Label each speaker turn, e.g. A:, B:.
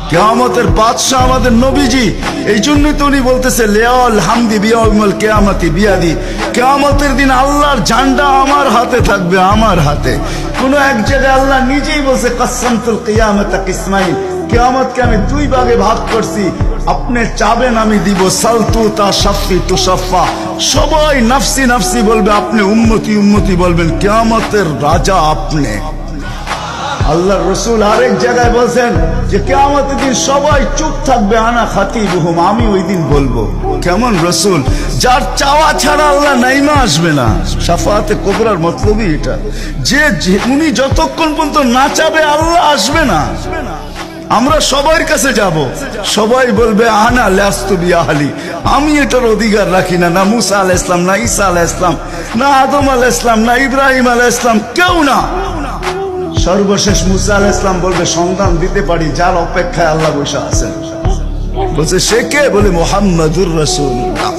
A: কিয়ামতের বাদশা আমাদের নবীজি। এই জন্যই তো উনি বলতেছে লিয়াল হামদি বিয়াউমুল কিয়ামতি বিয়াদি, কিয়ামতের দিন আল্লাহর ঝান্ডা আমার হাতে থাকবে, আমার হাতে। কোন এক জায়গায় আল্লাহ নিজেই বলছে কাসসামতুল কিয়ামাতা কিসমাইন, কিয়ামতকে আমি দুই ভাগে ভাগ করছি, আপনি চাবেন আমি দিব, সালতু তা শাফি তু শাফা, সবাই নাফসি নাফসি বলবে, আপনি উম্মতি উম্মতি বলবেন, কিয়ামতের রাজা আপনি। আল্লাহ রসুল আরেক জায়গায় বলছেন যে কিয়ামতের দিন সবাই চুপ থাকবে, আনা খাতিবুহুম, আমি ওই দিন বলবো। কেমন রসুল, যার চাওয়া ছাড়া আল্লাহ নাইমা আসবে না। শাফাআতে কুবরার মতলবই এটা, যে উনি যতক্ষণ পর্যন্ত না চাবে আল্লাহ আসবে না। আমরা সবার কাছে যাব, সবাই বলবে আনা লাস্তু বিআহলি, আমি এটার অধিকার রাখি না। না মুসা আলাইহিস সালাম, না ঈসা আলাইহিস সালাম, না আদম আলাইহিস সালাম, না ইব্রাহিম আলাইহিস সালাম, কেউ না। সর্বশেষ মুসা আলাইহিস সালাম বলবে সন্তান দিতে পারি, যার অপেক্ষায় আল্লাহ বসে আছেন। বলছে সে কে? বলে মুহাম্মাদুর রাসূলুল্লাহ।